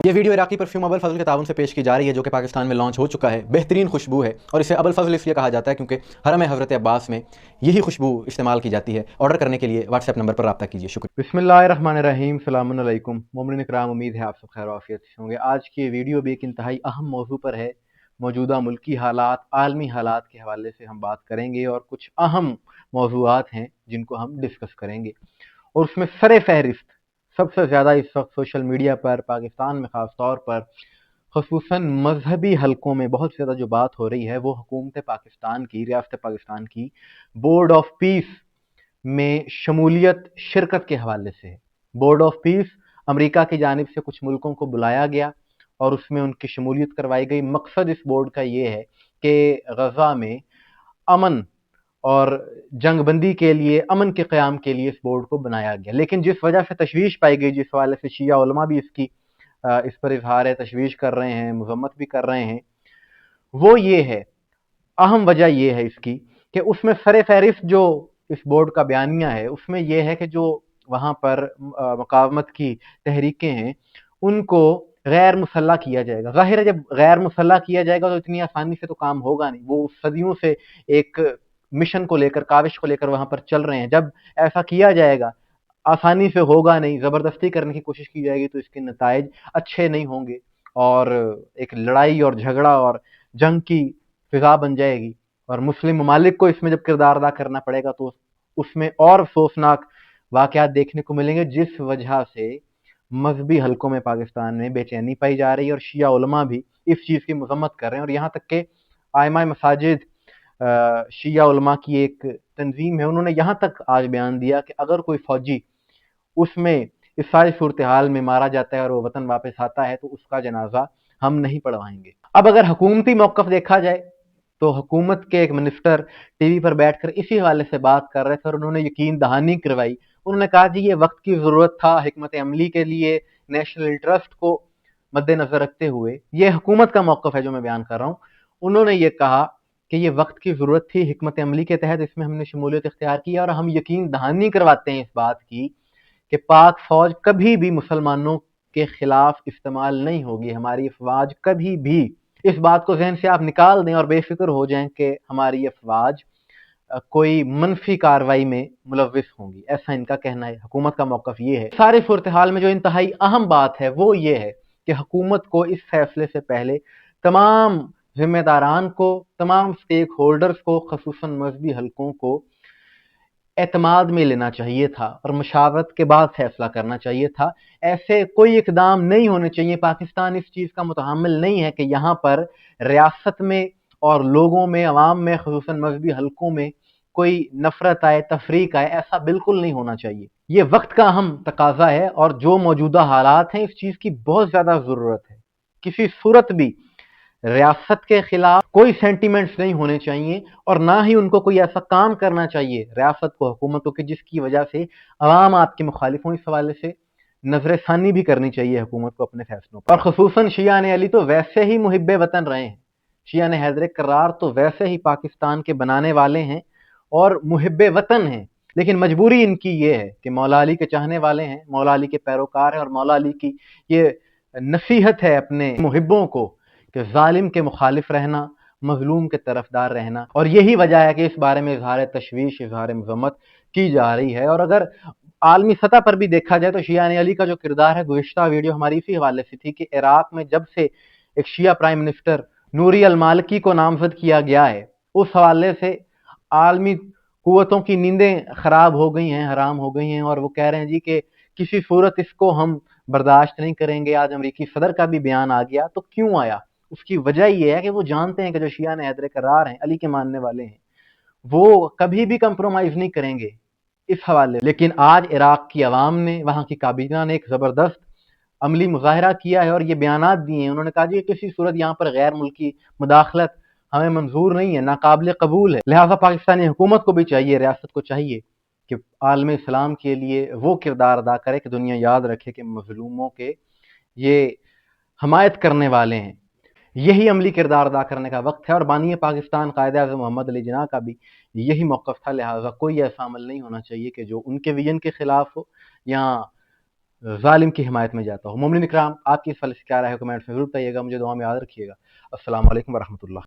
ये video Iraqi perfume Abul फजल के ताउन से पेश की जा रही है, जो कि पाकिस्तान में लॉन्च हो चुका है। बेहतरीन खुशबू है और इसे अबुल फजल इसलिए कहा जाता है क्योंकि हरम हज़रत अब्बास में यही खुशबू इस्तेमाल की जाती है। ऑर्डर करने के लिए व्हाट्सएप नंबर पर रब्ता कीजिए। शुक्रिया। बिस्मिल्लाहिर्रहमानिर्रहीम, सलामुन अलैकुम। मोमिन इकराम, उम्मीद है आप सब खैर आफियत से होंगे। आज की वीडियो भी एक इंतहाई अहम मौजू पर है। मौजूदा मुल्की हालात, आलमी हालात के हवाले से हम बात करेंगे और कुछ अहम मौजूआत हैं जिनको हम डिस्कस करेंगे। और उसमें सरे फहरिस्त सबसे ज़्यादा इस वक्त सोशल मीडिया पर, पाकिस्तान में ख़ास तौर पर, ख़ुसूसन मजहबी हलकों में बहुत ज़्यादा जो बात हो रही है वो हुकूमत पाकिस्तान की, रियासत पाकिस्तान की बोर्ड ऑफ पीस में शमूलियत, शिरकत के हवाले से है। बोर्ड ऑफ पीस अमेरिका की जानिब से कुछ मुल्कों को बुलाया गया और उसमें उनकी शमूलियत करवाई गई। मकसद इस बोर्ड का ये है कि गज़ा में अमन और जंगबंदी के लिए, अमन के क़याम के लिए इस बोर्ड को बनाया गया। लेकिन जिस वजह से तशवीश पाई गई, जिस हवाले से शिया उलमा भी इस पर इजहार तशवीश कर रहे हैं, मजम्मत भी कर रहे हैं, वो ये है, अहम वजह ये है इसकी कि उसमें सरे फहरिस्त जो इस बोर्ड का बयानिया है उसमें यह है कि जो वहाँ पर मुकावमत की तहरीकें हैं उनको गैर मुसल्ला किया जाएगा। ज़ाहिर है जब गैर मुसल्ला किया जाएगा तो इतनी आसानी से तो काम होगा नहीं। वो सदियों से एक मिशन को लेकर, काविश को लेकर वहाँ पर चल रहे हैं। जब ऐसा किया जाएगा, आसानी से होगा नहीं, ज़बरदस्ती करने की कोशिश की जाएगी तो इसके नताइज अच्छे नहीं होंगे और एक लड़ाई और झगड़ा और जंग की फिजा बन जाएगी। और मुस्लिम ममालिक को इसमें जब किरदार अदा करना पड़ेगा तो उसमें और अफसोसनाक वाक़यात देखने को मिलेंगे, जिस वजह से मजहबी हलकों में पाकिस्तान में बेचैनी पाई जा रही है और शिया उलमा भी इस चीज़ की मजम्मत कर रहे हैं। और यहाँ तक के आइमा मसाजिद, शिया उलमा की एक तंजीम है, उन्होंने यहाँ तक आज बयान दिया कि अगर कोई फौजी उसमें इस सारी सूरत हाल में मारा जाता है और वो वतन वापस आता है तो उसका जनाजा हम नहीं पढ़वाएंगे। अब अगर हुकूमती मौक़िफ़ देखा जाए तो हुकूमत के एक मिनिस्टर टीवी पर बैठकर इसी हवाले से बात कर रहे थे और उन्होंने यकीन दहानी करवाई। उन्होंने कहा जी ये वक्त की ज़रूरत था हिकमत अमली के लिए, नेशनल इंटरेस्ट को मद्देनज़र रखते हुए। ये हुकूमत का मौक़िफ़ है जो मैं बयान कर रहा हूँ। उन्होंने ये कहा कि ये वक्त की ज़रूरत थी, हिकमत अमली के तहत इसमें हमने शमूलियत इख्तियार की और हम यकीन दहानी करवाते हैं इस बात की कि पाक फौज कभी भी मुसलमानों के खिलाफ इस्तेमाल नहीं होगी। हमारी अफवाज कभी भी, इस बात को जहन से आप निकाल दें और बेफिक्र हो जाएं कि हमारी अफवाज कोई मनफी कार्रवाई में मुलविस होंगी, ऐसा इनका कहना है। हुकूमत का मौक़िफ़ ये है। सारी सूरत हाल में जो इंतहाई अहम बात है वो ये है कि हुकूमत को इस फैसले से पहले तमाम जिम्मेदारान को, तमाम स्टेक होल्डर्स को, खसूसन मजहबी हलकों को एतमाद में लेना चाहिए था और मशावरत के बाद फैसला करना चाहिए था। ऐसे कोई इकदाम नहीं होने चाहिए। पाकिस्तान इस चीज़ का मुतहम्मिल नहीं है कि यहाँ पर रियासत में और लोगों में, अवाम में, ख़ुसूसन मजहबी हलकों में कोई नफ़रत आए, तफरीक आए। ऐसा बिल्कुल नहीं होना चाहिए। ये वक्त का अहम तकाजा है और जो मौजूदा हालात हैं इस चीज़ की बहुत ज़्यादा ज़रूरत है। किसी सूरत भी रियासत के खिलाफ कोई सेंटिमेंट्स नहीं होने चाहिए और ना ही उनको कोई ऐसा काम करना चाहिए रियासत को, हुकूमत को, कि जिसकी वजह से अवाम आपके मुखालिफ हों। इस हवाले से नजरसानी भी करनी चाहिए हुकूमत को अपने फैसलों पर। और खसूसन शिया ने अली तो वैसे ही मुहिब्बे वतन रहे हैं, शिया ने हैदर करार तो वैसे ही पाकिस्तान के बनाने वाले हैं और मुहिब्बे वतन हैं। लेकिन मजबूरी इनकी ये है कि मौला अली के चाहने वाले हैं, मौला अली के पैरोकार हैं और मौला अली की ये नसीहत है अपने मुहिब्बों को कि जालिम के मुखालिफ रहना, मजलूम के तरफदार रहना। और यही वजह है कि इस बारे में इजहार तशवीश, इजहार मजम्मत की जा रही है। और अगर आलमी सतह पर भी देखा जाए तो शिया ने अली का जो किरदार है, गुज़िश्ता वीडियो हमारी इसी हवाले से थी कि इराक में जब से एक शिया प्राइम मिनिस्टर नूरी अल मालिकी को नामजद किया गया है, उस हवाले से आलमी कुव्वतों की नींदें खराब हो गई हैं, हराम हो गई हैं और वो कह रहे हैं जी कि किसी सूरत इसको हम बर्दाश्त नहीं करेंगे। आज अमरीकी सदर का भी बयान आ गया। तो क्यों आया? उसकी वजह ये है कि वो जानते हैं कि जो शिया ने हैदर करार हैं, अली के मानने वाले हैं, वो कभी भी कंप्रोमाइज नहीं करेंगे इस हवाले। लेकिन आज इराक की आवाम ने, वहां की काबीना ने एक जबरदस्त अमली मुजाहरा किया है और ये बयानात दिए हैं। उन्होंने कहा जी किसी सूरत यहाँ पर गैर मुल्की मुदाखलत हमें मंजूर नहीं है, नाकाबिल कबूल है। लिहाजा पाकिस्तानी हुकूमत को भी चाहिए, रियासत को चाहिए कि आलम इस्लाम के लिए वो किरदार अदा करे कि दुनिया याद रखे कि मजलूमों के ये हमायत करने वाले हैं। यही अमली किरदार अदा करने का वक्त है और बानी पाकिस्तान कायद-ए-आज़म मोहम्मद अली जिन्ना का भी यही मौक़िफ़ था। लिहाजा कोई ऐसा अमल नहीं होना चाहिए कि जो उनके विजन के खिलाफ हो या ظالم کی حمایت میں جاتا ہو۔ مومنین اکرام، آپ کی اس حوالے سے کیا رائے ہے؟ کمنٹس میں ضرور بتائیے گا، مجھے دعا میں یاد رکھیے گا۔ السلام علیکم ورحمۃ اللہ۔